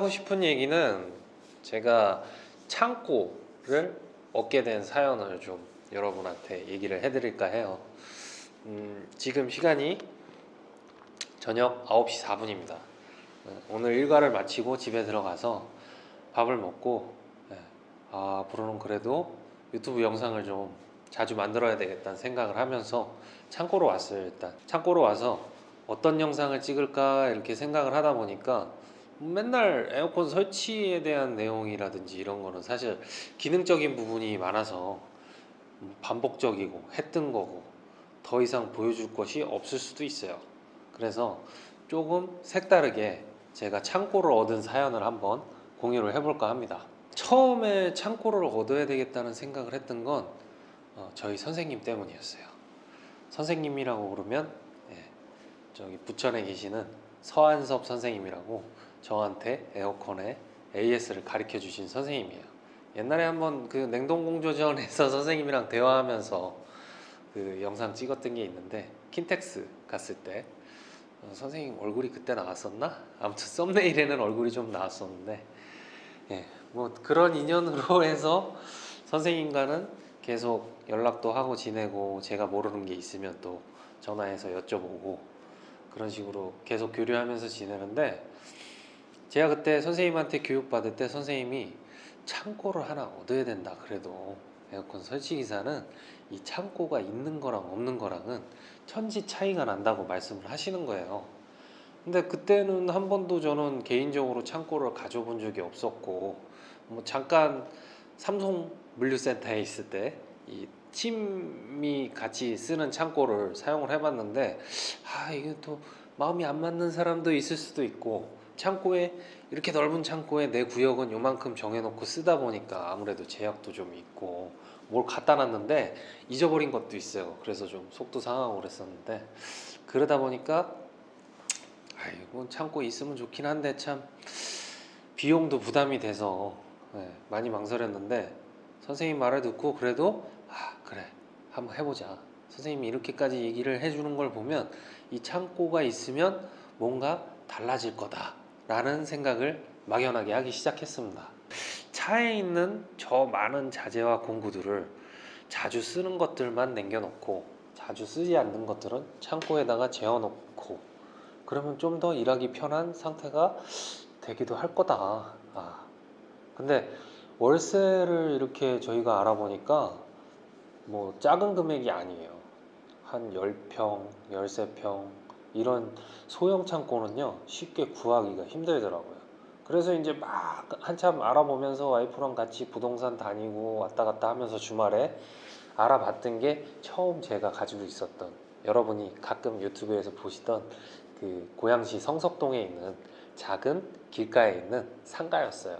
하고 싶은 얘기는 제가 창고를 얻게 된 사연을 좀 여러분한테 얘기를 해드릴까 해요. 지금 시간이 저녁 9시 4분입니다. 오늘 일과를 마치고 집에 들어가서 밥을 먹고 앞으로는 그래도 유튜브 영상을 좀 자주 만들어야 되겠다는 생각을 하면서 창고로 왔어요. 일단 창고로 와서 어떤 영상을 찍을까 이렇게 생각을 하다 보니까 맨날 에어컨 설치에 대한 내용이라든지 이런 거는 사실 기능적인 부분이 많아서 반복적이고 했던 거고 더 이상 보여줄 것이 없을 수도 있어요. 그래서 조금 색다르게 제가 창고를 얻은 사연을 한번 공유를 해볼까 합니다. 처음에 창고를 얻어야 되겠다는 생각을 했던 건 저희 선생님 때문이었어요. 선생님이라고 그러면 저기 부천에 계시는 서한섭 선생님이라고 저한테 에어컨에 AS를 가르쳐 주신 선생님이에요. 옛날에 한번 그 냉동공조전에서 선생님이랑 대화하면서 그 영상 찍었던 게 있는데 킨텍스 갔을 때 선생님 얼굴이 그때 나왔었나? 아무튼 썸네일에는 얼굴이 좀 나왔었는데 뭐 그런 인연으로 해서 선생님과는 계속 연락도 하고 지내고 제가 모르는 게 있으면 또 전화해서 여쭤보고 그런 식으로 계속 교류하면서 지내는데 제가 그때 선생님한테 교육받을 때 선생님이 창고를 하나 얻어야 된다. 그래도 에어컨 설치기사는 이 창고가 있는 거랑 없는 거랑은 천지 차이가 난다고 말씀을 하시는 거예요. 근데 그때는 한 번도 저는 개인적으로 창고를 가져본 적이 없었고 뭐 잠깐 삼성 물류센터에 있을 때 이 팀이 같이 쓰는 창고를 사용을 해봤는데 이게 또 마음이 안 맞는 사람도 있을 수도 있고 창고에 이렇게 넓은 창고에 내 구역은 요만큼 정해놓고 쓰다 보니까 아무래도 제약도 좀 있고 뭘 갖다 놨는데 잊어버린 것도 있어요. 그래서 좀 속도 상하고 그랬었는데 그러다 보니까 이건 창고에 있으면 좋긴 한데 참 비용도 부담이 돼서 많이 망설였는데 선생님 말을 듣고 그래도 그래 한번 해보자. 선생님이 이렇게까지 얘기를 해주는 걸 보면 이 창고가 있으면 뭔가 달라질 거다 라는 생각을 막연하게 하기 시작했습니다. 차에 있는 저 많은 자재와 공구들을 자주 쓰는 것들만 남겨놓고 자주 쓰지 않는 것들은 창고에다가 재워놓고 그러면 좀 더 일하기 편한 상태가 되기도 할 거다. 근데 월세를 이렇게 저희가 알아보니까 뭐 작은 금액이 아니에요. 한 10평, 13평 이런 소형 창고는요 쉽게 구하기가 힘들더라고요. 그래서 이제 막 한참 알아보면서 와이프랑 같이 부동산 다니고 왔다 갔다 하면서 주말에 알아봤던 게 처음 제가 가지고 있었던 여러분이 가끔 유튜브에서 보시던 그 고양시 성석동에 있는 작은 길가에 있는 상가였어요.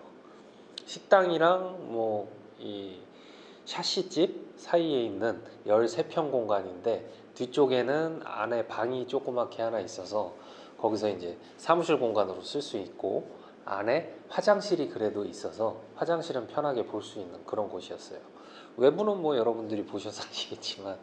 식당이랑 뭐 이 샤시집 사이에 있는 13평 공간인데 뒤쪽에는 안에 방이 조그맣게 하나 있어서 거기서 이제 사무실 공간으로 쓸 수 있고 안에 화장실이 그래도 있어서 화장실은 편하게 볼 수 있는 그런 곳이었어요. 외부는 뭐 여러분들이 보셔서 아시겠지만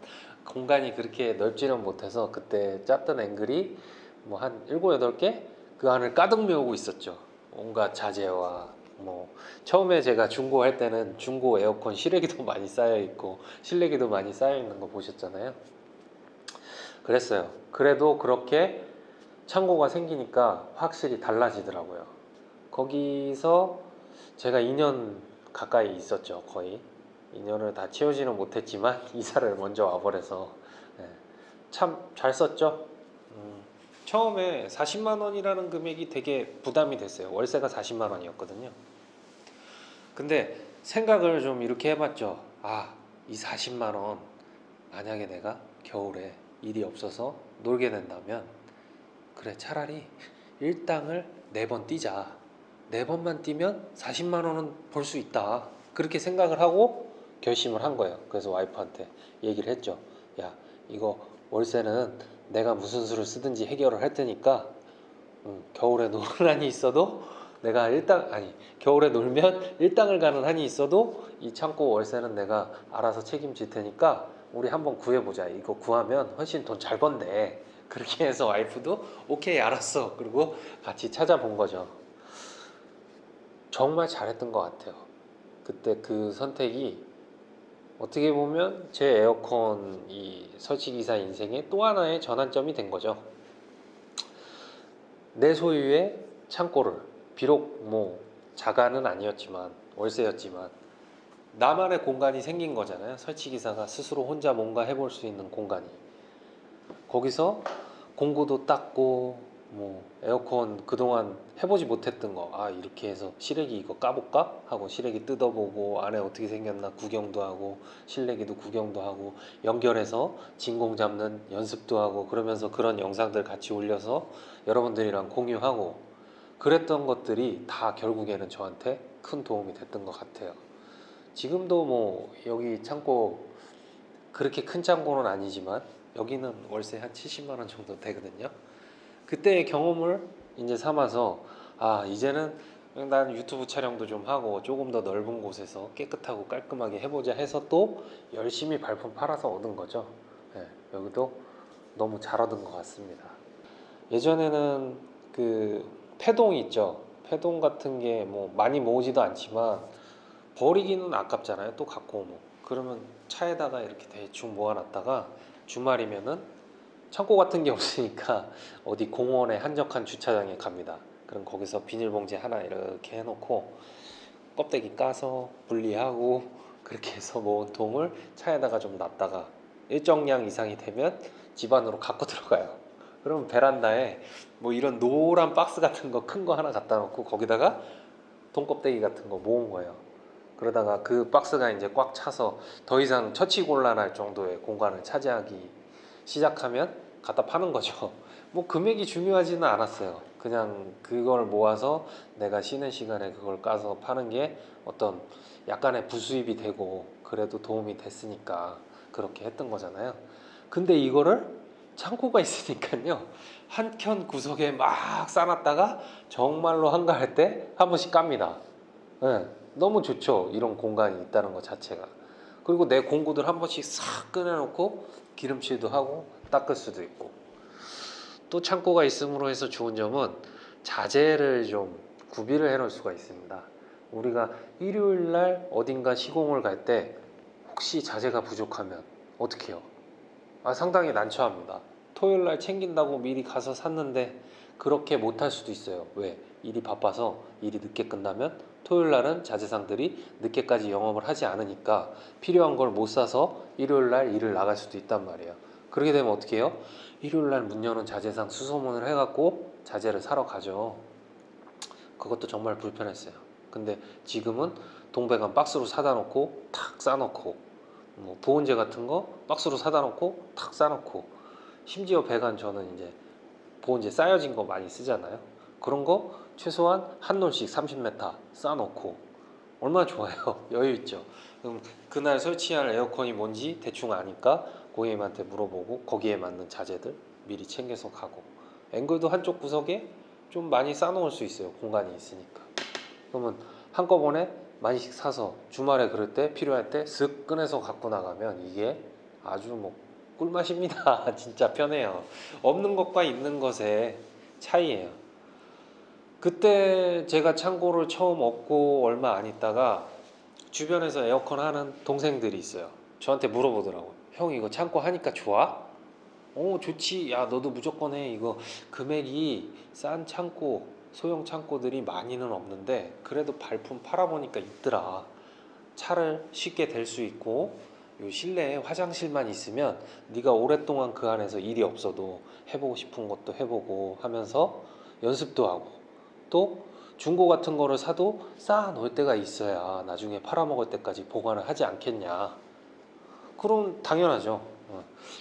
공간이 그렇게 넓지는 못해서 그때 짰던 앵글이 뭐 한 7, 8개 그 안을 가득 메우고 있었죠. 온갖 자재와 뭐 처음에 제가 중고 할 때는 중고 에어컨 실외기도 많이 쌓여 있고 실내기도 많이 쌓여 있는 거 보셨잖아요. 그랬어요. 그래도 그렇게 창고가 생기니까 확실히 달라지더라고요. 거기서 제가 2년 가까이 있었죠. 거의 2년을 다 채우지는 못했지만 이사를 먼저 와버려서 참 잘 썼죠. 처음에 40만 원이라는 금액이 되게 부담이 됐어요. 월세가 40만 원이었거든요. 근데 생각을 좀 이렇게 해봤죠. 이 40만 원 만약에 내가 겨울에 일이 없어서 놀게 된다면 그래 차라리 일당을 4번 뛰자. 4번만 뛰면 40만 원은 벌 수 있다. 그렇게 생각을 하고 결심을 한 거예요. 그래서 와이프한테 얘기를 했죠. 야, 이거 월세는 내가 무슨 수를 쓰든지 해결을 할 테니까 겨울에 노는 한이 있어도 내가 겨울에 놀면 일당을 가는 한이 있어도 이 창고 월세는 내가 알아서 책임질 테니까 우리 한번 구해보자. 이거 구하면 훨씬 돈 잘 번대. 그렇게 해서 와이프도 오케이 알았어. 그리고 같이 찾아본 거죠. 정말 잘했던 것 같아요. 그때 그 선택이 어떻게 보면 제 에어컨 이 설치기사 인생의 또 하나의 전환점이 된 거죠. 내 소유의 창고를, 비록 뭐 자가는 아니었지만 월세였지만 나만의 공간이 생긴 거잖아요. 설치기사가 스스로 혼자 뭔가 해볼 수 있는 공간이. 거기서 공구도 닦고 뭐 에어컨 그동안 해보지 못했던 거, 아 이렇게 해서 실외기 이거 까볼까 하고 실외기 뜯어보고 안에 어떻게 생겼나 구경도 하고 실내기도 구경도 하고 연결해서 진공 잡는 연습도 하고 그러면서 그런 영상들 같이 올려서 여러분들이랑 공유하고 그랬던 것들이 다 결국에는 저한테 큰 도움이 됐던 것 같아요. 지금도 뭐 여기 창고 그렇게 큰 창고는 아니지만 여기는 월세 한 70만 원 정도 되거든요. 그때의 경험을 이제 삼아서 아 이제는 난 유튜브 촬영도 좀 하고 조금 더 넓은 곳에서 깨끗하고 깔끔하게 해보자 해서 또 열심히 발품 팔아서 얻은 거죠. 네, 여기도 너무 잘 얻은 것 같습니다. 예전에는 그 폐동 있죠. 폐동 같은 게 뭐 많이 모으지도 않지만 버리기는 아깝잖아요. 또 갖고 오면 그러면 차에다가 이렇게 대충 모아놨다가 주말이면은 창고 같은 게 없으니까 어디 공원에 한적한 주차장에 갑니다. 그럼 거기서 비닐봉지 하나 이렇게 해놓고 껍데기 까서 분리하고 그렇게 해서 모은 통을 차에다가 좀 놨다가 일정량 이상이 되면 집 안으로 갖고 들어가요. 그럼 베란다에 뭐 이런 노란 박스 같은 거 큰 거 하나 갖다 놓고 거기다가 통 껍데기 같은 거 모은 거예요. 그러다가 그 박스가 이제 꽉 차서 더 이상 처치곤란할 정도의 공간을 차지하기 시작하면 갖다 파는 거죠. 뭐 금액이 중요하지는 않았어요. 그냥 그걸 모아서 내가 쉬는 시간에 그걸 까서 파는 게 어떤 약간의 부수입이 되고 그래도 도움이 됐으니까 그렇게 했던 거잖아요. 근데 이거를 창고가 있으니까요. 한켠 구석에 막 싸놨다가 정말로 한가할 때 한 번씩 깝니다. 네, 너무 좋죠. 이런 공간이 있다는 것 자체가. 그리고 내 공구들 한 번씩 싹 꺼내놓고 기름칠도 하고 닦을 수도 있고. 또 창고가 있음으로 해서 좋은 점은 자재를 좀 구비를 해놓을 수가 있습니다. 우리가 일요일 날 어딘가 시공을 갈 때 혹시 자재가 부족하면 어떻게 해요? 아, 상당히 난처합니다. 토요일 날 챙긴다고 미리 가서 샀는데 그렇게 못할 수도 있어요. 왜? 일이 바빠서 일이 늦게 끝나면 토요일 날은 자재상들이 늦게까지 영업을 하지 않으니까 필요한 걸 못 사서 일요일 날 일을 나갈 수도 있단 말이에요. 그렇게 되면 어떻게 해요? 일요일 날 문 여는 자재상 수소문을 해갖고 자재를 사러 가죠. 그것도 정말 불편했어요. 근데 지금은 동배관 박스로 사다 놓고 탁 싸놓고 뭐 보온재 같은 거 박스로 사다 놓고 탁 싸놓고 심지어 배관 저는 이제 보온재 쌓여진 거 많이 쓰잖아요. 그런 거 최소한 한 롤씩 30m 쌓아놓고 얼마나 좋아요. 여유 있죠. 그럼 그날 설치할 에어컨이 뭔지 대충 아니까 고객님한테 물어보고 거기에 맞는 자재들 미리 챙겨서 가고 앵글도 한쪽 구석에 좀 많이 쌓아놓을 수 있어요. 공간이 있으니까. 그러면 한꺼번에 많이씩 사서 주말에 그럴 때 필요할 때 쓱 꺼내서 갖고 나가면 이게 아주 뭐 꿀맛입니다. 진짜 편해요. 없는 것과 있는 것의 차이예요. 그때 제가 창고를 처음 얻고 얼마 안 있다가 주변에서 에어컨 하는 동생들이 있어요. 저한테 물어보더라고요. 형 이거 창고 하니까 좋아? 좋지. 야 너도 무조건 해. 이거 금액이 싼 창고 소형 창고들이 많이는 없는데 그래도 발품 팔아보니까 있더라. 차를 쉽게 댈 수 있고 요 실내에 화장실만 있으면 네가 오랫동안 그 안에서 일이 없어도 해보고 싶은 것도 해보고 하면서 연습도 하고 또 중고 같은 거를 사도 쌓아 놓을 때가 있어야 나중에 팔아먹을 때까지 보관을 하지 않겠냐. 그럼 당연하죠.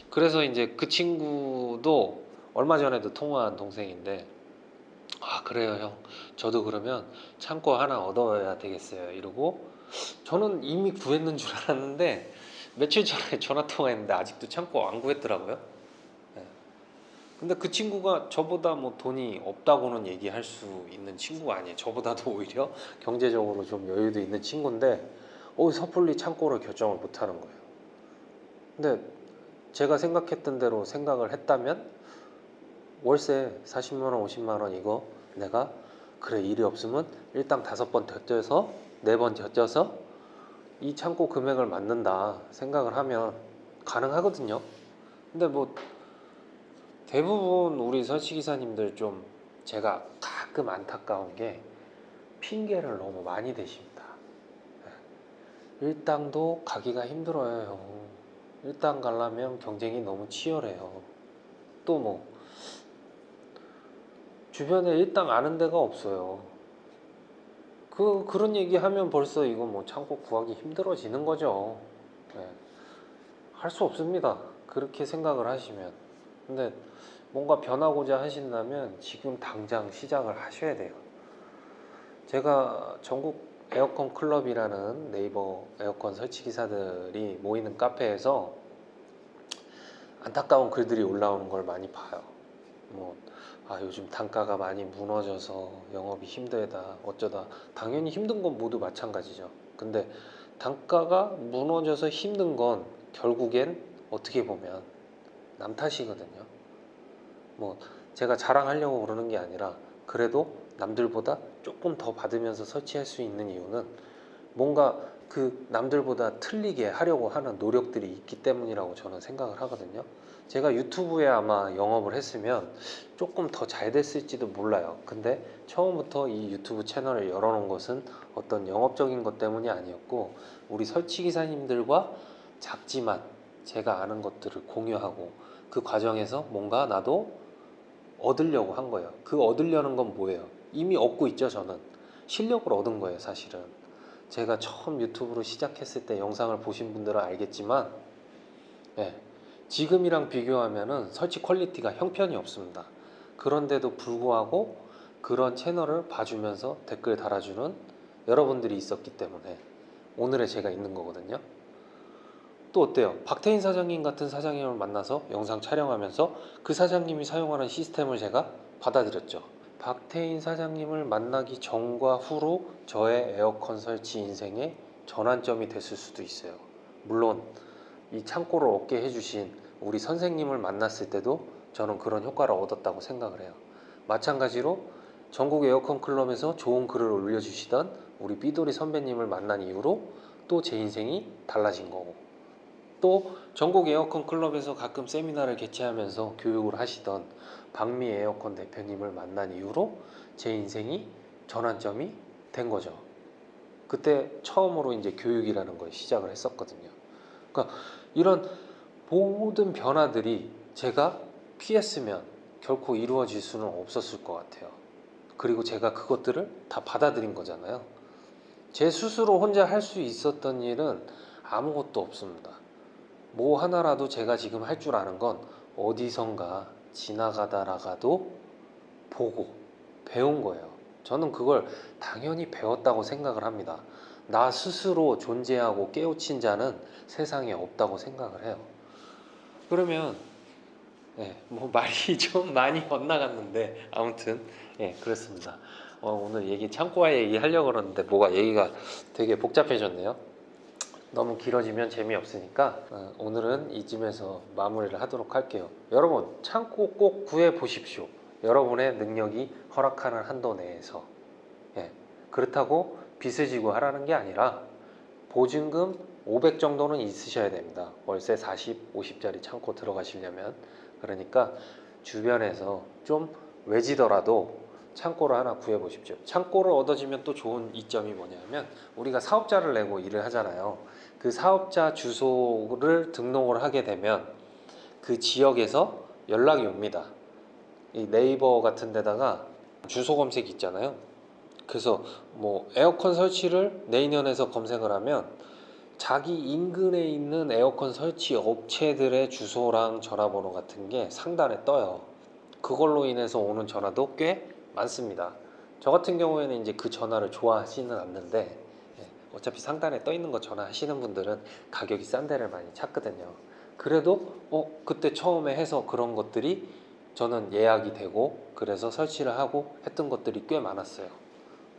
그래서 이제 그 친구도 얼마 전에도 통화한 동생인데 아 그래요 형 저도 그러면 창고 하나 얻어야 되겠어요 이러고 저는 이미 구했는 줄 알았는데 며칠 전에 전화 통화했는데 아직도 창고 안 구했더라고요. 네. 근데 그 친구가 저보다 뭐 돈이 없다고는 얘기할 수 있는 친구가 아니에요. 저보다도 오히려 경제적으로 좀 여유도 있는 친구인데 섣불리 창고를 결정을 못 하는 거예요. 근데 제가 생각했던 대로 생각을 했다면 월세 40만 원, 50만 원 이거 내가 그래, 일이 없으면 일당 5번 덧져서 4번 덧져서 이 창고 금액을 맞는다 생각을 하면 가능하거든요. 근데 뭐 대부분 우리 설치기사님들 좀 제가 가끔 안타까운 게 핑계를 너무 많이 대십니다. 일당도 가기가 힘들어요, 형. 일당 가려면 경쟁이 너무 치열해요. 또 뭐 주변에 일당 아는 데가 없어요. 그런 얘기 하면 벌써 이거 뭐 창고 구하기 힘들어지는 거죠. 네. 할 수 없습니다. 그렇게 생각을 하시면. 근데 뭔가 변하고자 하신다면 지금 당장 시작을 하셔야 돼요. 제가 전국 에어컨 클럽이라는 네이버 에어컨 설치 기사들이 모이는 카페에서 안타까운 글들이 올라오는 걸 많이 봐요. 뭐, 요즘 단가가 많이 무너져서 영업이 힘들다, 어쩌다. 당연히 힘든 건 모두 마찬가지죠. 근데 단가가 무너져서 힘든 건 결국엔 어떻게 보면 남 탓이거든요. 뭐, 제가 자랑하려고 그러는 게 아니라 그래도 남들보다 조금 더 받으면서 설치할 수 있는 이유는 뭔가 그 남들보다 틀리게 하려고 하는 노력들이 있기 때문이라고 저는 생각을 하거든요. 제가 유튜브에 아마 영업을 했으면 조금 더 잘 됐을지도 몰라요. 근데 처음부터 이 유튜브 채널을 열어놓은 것은 어떤 영업적인 것 때문이 아니었고, 우리 설치기사님들과 작지만 제가 아는 것들을 공유하고 그 과정에서 뭔가 나도 얻으려고 한 거예요. 그 얻으려는 건 뭐예요? 이미 얻고 있죠. 저는 실력을 얻은 거예요, 사실은. 제가 처음 유튜브로 시작했을 때 영상을 보신 분들은 알겠지만, 네, 지금이랑 비교하면은 설치 퀄리티가 형편이 없습니다. 그런데도 불구하고 그런 채널을 봐주면서 댓글 달아주는 여러분들이 있었기 때문에 오늘의 제가 있는 거거든요. 또 어때요? 박태인 사장님 같은 사장님을 만나서 영상 촬영하면서 그 사장님이 사용하는 시스템을 제가 받아들였죠. 박태인 사장님을 만나기 전과 후로 저의 에어컨 설치 인생의 전환점이 됐을 수도 있어요. 물론 이 창고를 얻게 해주신 우리 선생님을 만났을 때도 저는 그런 효과를 얻었다고 생각을 해요. 마찬가지로 전국 에어컨 클럽에서 좋은 글을 올려주시던 우리 삐돌이 선배님을 만난 이후로 또 제 인생이 달라진 거고, 또 전국 에어컨 클럽에서 가끔 세미나를 개최하면서 교육을 하시던 박미 에어컨 대표님을 만난 이후로 제 인생이 전환점이 된 거죠. 그때 처음으로 이제 교육이라는 걸 시작을 했었거든요. 그러니까 이런 모든 변화들이 제가 피했으면 결코 이루어질 수는 없었을 것 같아요. 그리고 제가 그것들을 다 받아들인 거잖아요. 제 스스로 혼자 할 수 있었던 일은 아무것도 없습니다. 뭐 하나라도 제가 지금 할 줄 아는 건 어디선가 지나가다가도 보고 배운 거예요. 저는 그걸 당연히 배웠다고 생각을 합니다. 나 스스로 존재하고 깨우친 자는 세상에 없다고 생각을 해요. 그러면 뭐 말이 좀 많이 엇나갔는데 아무튼 그렇습니다. 오늘 얘기 창고와 얘기 하려고 그러는데 뭐가 얘기가 되게 복잡해졌네요. 너무 길어지면 재미없으니까 오늘은 이쯤에서 마무리를 하도록 할게요. 여러분, 창고 꼭 구해 보십시오. 여러분의 능력이 허락하는 한도 내에서. 그렇다고 빚을 지고 하라는 게 아니라 보증금 500 정도는 있으셔야 됩니다. 월세 40, 50짜리 창고 들어가시려면. 그러니까 주변에서 좀 외지더라도 창고를 하나 구해 보십시오. 창고를 얻어지면 또 좋은 이점이 뭐냐면 우리가 사업자를 내고 일을 하잖아요. 그 사업자 주소를 등록을 하게 되면 그 지역에서 연락이 옵니다. 이 네이버 같은 데다가 주소 검색 있잖아요. 그래서 뭐 에어컨 설치를 내인연에서 검색을 하면 자기 인근에 있는 에어컨 설치 업체들의 주소랑 전화번호 같은 게 상단에 떠요. 그걸로 인해서 오는 전화도 꽤 많습니다. 저 같은 경우에는 이제 그 전화를 좋아하지는 않는데 어차피 상단에 떠 있는 거 전화하시는 분들은 가격이 싼 데를 많이 찾거든요. 그래도 그때 처음에 해서 그런 것들이 저는 예약이 되고 그래서 설치를 하고 했던 것들이 꽤 많았어요.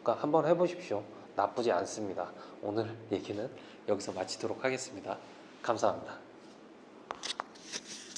그러니까 한번 해보십시오. 나쁘지 않습니다. 오늘 얘기는 여기서 마치도록 하겠습니다. 감사합니다.